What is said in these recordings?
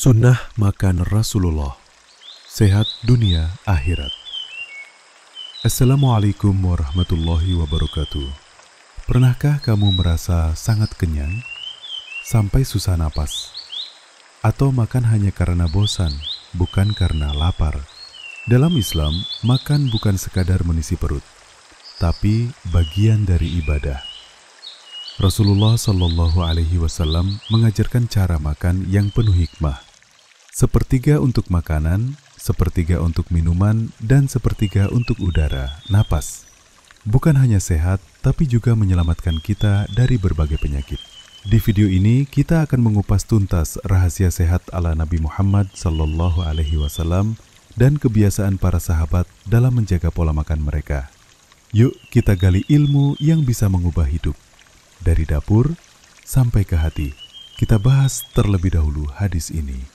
Sunnah makan Rasulullah, sehat dunia akhirat. Assalamualaikum warahmatullahi wabarakatuh. Pernahkah kamu merasa sangat kenyang sampai susah napas? Atau makan hanya karena bosan, bukan karena lapar? Dalam Islam, makan bukan sekadar mengisi perut, tapi bagian dari ibadah. Rasulullah Shallallahu Alaihi Wasallam mengajarkan cara makan yang penuh hikmah. Sepertiga untuk makanan, sepertiga untuk minuman, dan sepertiga untuk udara, napas. Bukan hanya sehat, tapi juga menyelamatkan kita dari berbagai penyakit. Di video ini, kita akan mengupas tuntas rahasia sehat ala Nabi Muhammad Shallallahu Alaihi Wasallam dan kebiasaan para sahabat dalam menjaga pola makan mereka. Yuk kita gali ilmu yang bisa mengubah hidup. Dari dapur sampai ke hati, kita bahas terlebih dahulu hadis ini.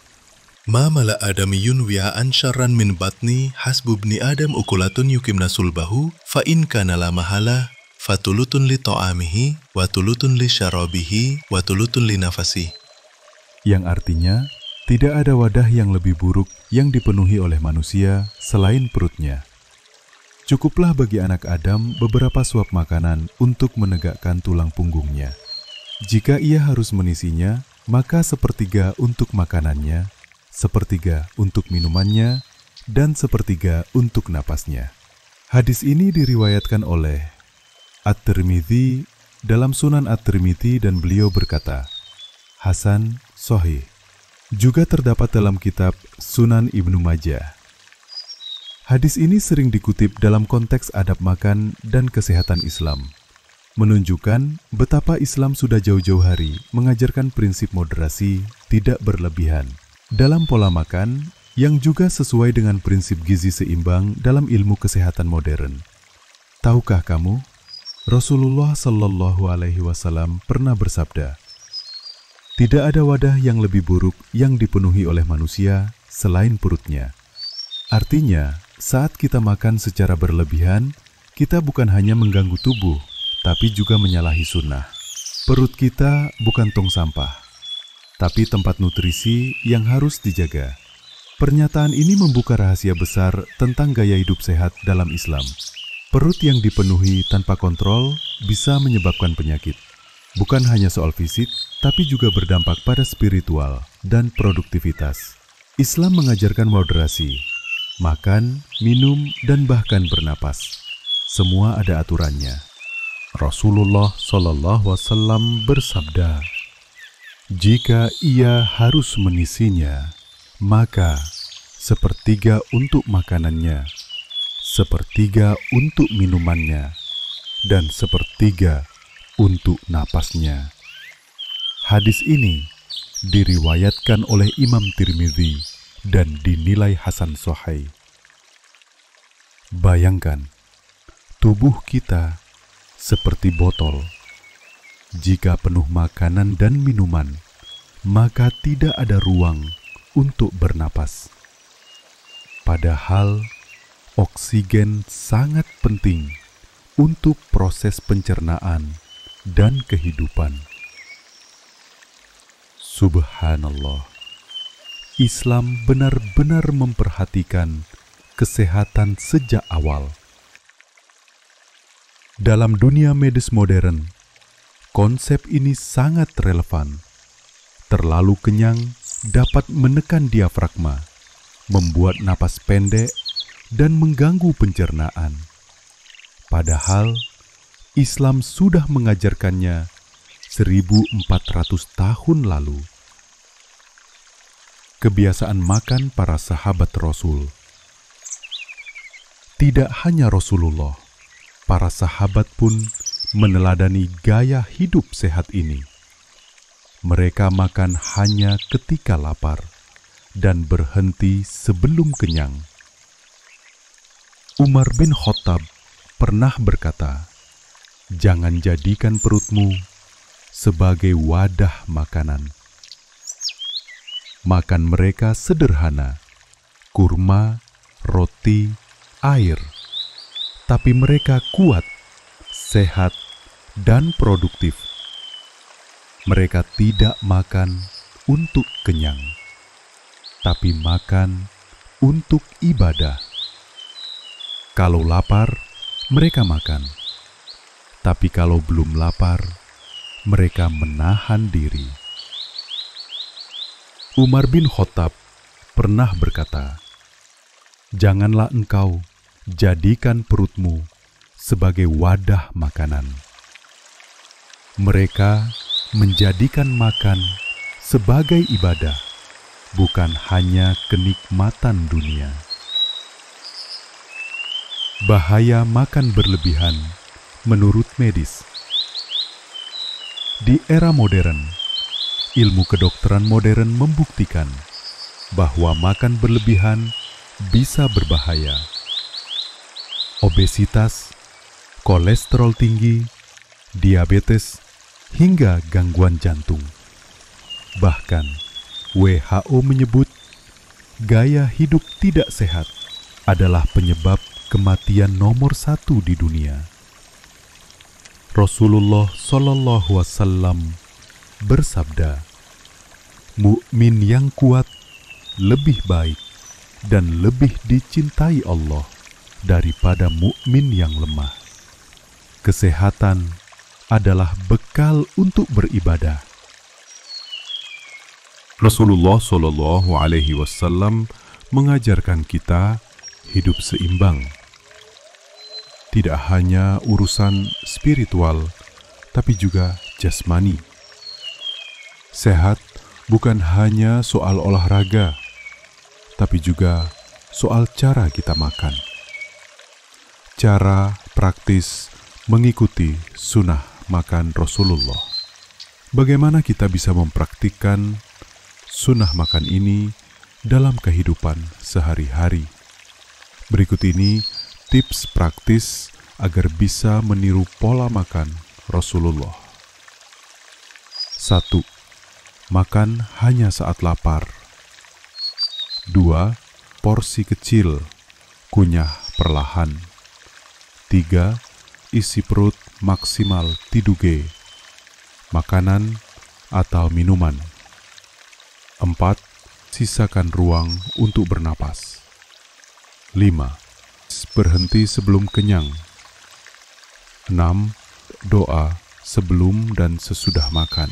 Ma mala adamiyun wi'an syarran min batni hasbubni adam ukulatun yukimna sulbahu fa in kana la mahala fatulutun li ta'amihi wa tulutun li syarabihi wa tulutun li nafasi. Yang artinya, tidak ada wadah yang lebih buruk yang dipenuhi oleh manusia selain perutnya. Cukuplah bagi anak Adam beberapa suap makanan untuk menegakkan tulang punggungnya. Jika ia harus menisinya, maka sepertiga untuk makanannya, sepertiga untuk minumannya, dan sepertiga untuk napasnya. Hadis ini diriwayatkan oleh At-Tirmidzi dalam Sunan At-Tirmidzi dan beliau berkata, Hasan Sahih. Juga terdapat dalam kitab Sunan Ibnu Majah. Hadis ini sering dikutip dalam konteks adab makan dan kesehatan Islam, menunjukkan betapa Islam sudah jauh-jauh hari mengajarkan prinsip moderasi, tidak berlebihan, dalam pola makan yang juga sesuai dengan prinsip gizi seimbang dalam ilmu kesehatan modern. Tahukah kamu, Rasulullah Shallallahu Alaihi Wasallam pernah bersabda, tidak ada wadah yang lebih buruk yang dipenuhi oleh manusia selain perutnya. Artinya, saat kita makan secara berlebihan, kita bukan hanya mengganggu tubuh, tapi juga menyalahi sunnah. Perut kita bukan tong sampah, tapi tempat nutrisi yang harus dijaga. Pernyataan ini membuka rahasia besar tentang gaya hidup sehat dalam Islam. Perut yang dipenuhi tanpa kontrol bisa menyebabkan penyakit. Bukan hanya soal fisik, tapi juga berdampak pada spiritual dan produktivitas. Islam mengajarkan moderasi. Makan, minum, dan bahkan bernapas. Semua ada aturannya. Rasulullah SAW bersabda, jika ia harus menisinya, maka sepertiga untuk makanannya, sepertiga untuk minumannya, dan sepertiga untuk napasnya. Hadis ini diriwayatkan oleh Imam Tirmidzi dan dinilai Hasan Sahih. Bayangkan, tubuh kita seperti botol. Jika penuh makanan dan minuman, maka tidak ada ruang untuk bernapas. Padahal, oksigen sangat penting untuk proses pencernaan dan kehidupan. Subhanallah. Islam benar-benar memperhatikan kesehatan sejak awal. Dalam dunia medis modern, konsep ini sangat relevan. Terlalu kenyang dapat menekan diafragma, membuat napas pendek, dan mengganggu pencernaan. Padahal, Islam sudah mengajarkannya 1400 tahun lalu. Kebiasaan makan para sahabat Rasul. Tidak hanya Rasulullah, para sahabat pun meneladani gaya hidup sehat ini. Mereka makan hanya ketika lapar dan berhenti sebelum kenyang. Umar bin Khattab pernah berkata, jangan jadikan perutmu sebagai wadah makanan. Makan mereka sederhana, kurma, roti, air. Tapi mereka kuat, sehat, dan produktif. Mereka tidak makan untuk kenyang. tapi makan untuk ibadah. Kalau lapar, mereka makan. Tapi kalau belum lapar, mereka menahan diri. Umar bin Khattab pernah berkata, "Janganlah engkau jadikan perutmu sebagai wadah makanan." Mereka menjadikan makan sebagai ibadah, bukan hanya kenikmatan dunia. Bahaya makan berlebihan menurut medis. Di era modern, ilmu kedokteran modern membuktikan bahwa makan berlebihan bisa berbahaya. Obesitas, kolesterol tinggi, diabetes, hingga gangguan jantung. Bahkan, WHO menyebut gaya hidup tidak sehat adalah penyebab kematian nomor 1 di dunia. Rasulullah Shallallahu Alaihi Wasallam bersabda, "Mukmin yang kuat lebih baik dan lebih dicintai Allah daripada mukmin yang lemah." Kesehatan adalah bekal untuk beribadah. Rasulullah Shallallahu Alaihi Wasallam mengajarkan kita hidup seimbang. Tidak hanya urusan spiritual, tapi juga jasmani. Sehat bukan hanya soal olahraga, tapi juga soal cara kita makan. Cara praktis mengikuti sunnah makan Rasulullah. Bagaimana kita bisa mempraktikkan sunnah makan ini dalam kehidupan sehari-hari? Berikut ini tips praktis agar bisa meniru pola makan Rasulullah. 1. Makan hanya saat lapar. 2. Porsi kecil, kunyah perlahan. 3. Isi perut maksimal tiduge, makanan atau minuman. 4. Sisakan ruang untuk bernapas. 5. Berhenti sebelum kenyang. 6. Doa sebelum dan sesudah makan.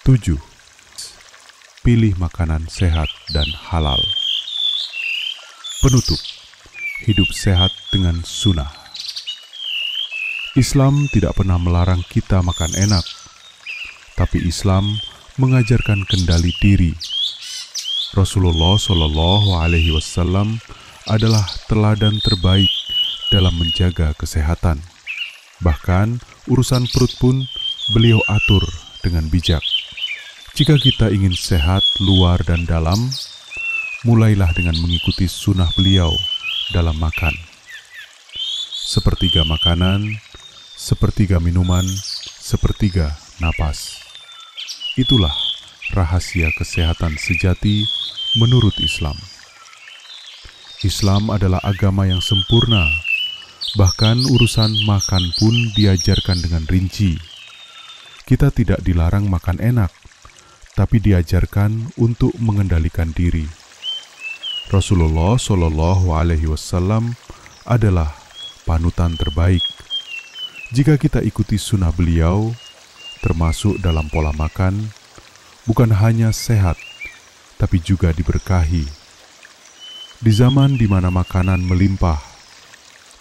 7. Pilih makanan sehat dan halal. Penutup, hidup sehat dengan sunnah. Islam tidak pernah melarang kita makan enak, tapi Islam mengajarkan kendali diri. Rasulullah Shallallahu Alaihi Wasallam adalah teladan terbaik dalam menjaga kesehatan. Bahkan urusan perut pun beliau atur dengan bijak. Jika kita ingin sehat luar dan dalam, mulailah dengan mengikuti sunnah beliau dalam makan. Sepertiga makanan, sepertiga minuman, sepertiga napas. Itulah rahasia kesehatan sejati menurut Islam. Islam adalah agama yang sempurna, bahkan urusan makan pun diajarkan dengan rinci. Kita tidak dilarang makan enak, tapi diajarkan untuk mengendalikan diri. Rasulullah Shallallahu Alaihi Wasallam adalah panutan terbaik. Jika kita ikuti sunnah beliau, termasuk dalam pola makan, bukan hanya sehat, tapi juga diberkahi. Di zaman di mana makanan melimpah,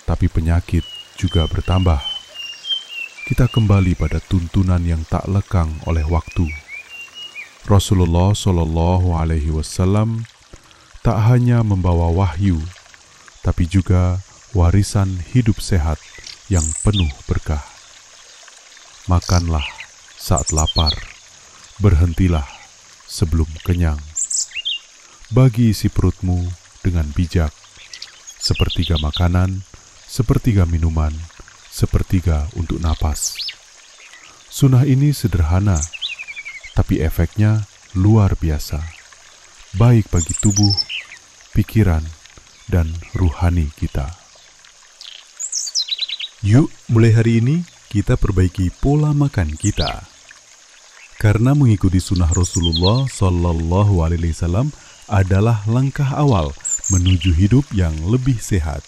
tapi penyakit juga bertambah, kita kembali pada tuntunan yang tak lekang oleh waktu. Rasulullah Shallallahu Alaihi Wasallam tak hanya membawa wahyu, tapi juga warisan hidup sehat yang penuh berkah. Makanlah saat lapar, berhentilah sebelum kenyang. Bagi isi perutmu dengan bijak, sepertiga makanan, sepertiga minuman, sepertiga untuk napas. Sunnah ini sederhana, tapi efeknya luar biasa, baik bagi tubuh, pikiran, dan ruhani kita. Yuk, mulai hari ini kita perbaiki pola makan kita. Karena mengikuti sunnah Rasulullah Sallallahu Alaihi Wasallam adalah langkah awal menuju hidup yang lebih sehat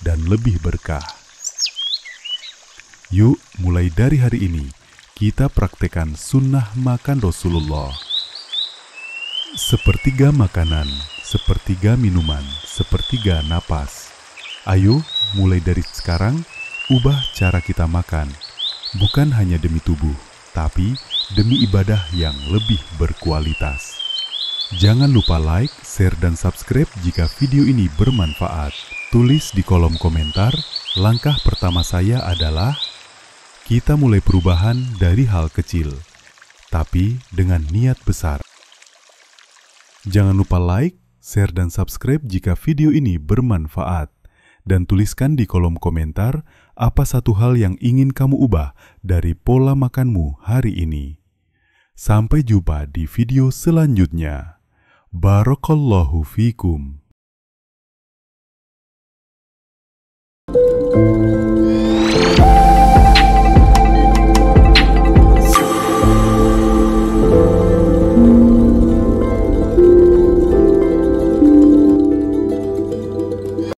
dan lebih berkah. Yuk, mulai dari hari ini, kita praktekkan sunnah makan Rasulullah. Sepertiga makanan, sepertiga minuman, sepertiga napas. Ayo, mulai dari sekarang, ubah cara kita makan. Bukan hanya demi tubuh, tapi demi ibadah yang lebih berkualitas. Jangan lupa like, share, dan subscribe jika video ini bermanfaat. Tulis di kolom komentar, langkah pertama saya adalah kita mulai perubahan dari hal kecil, tapi dengan niat besar. Jangan lupa like, share, dan subscribe jika video ini bermanfaat. Dan tuliskan di kolom komentar apa satu hal yang ingin kamu ubah dari pola makanmu hari ini. Sampai jumpa di video selanjutnya. Barakallahu fikum.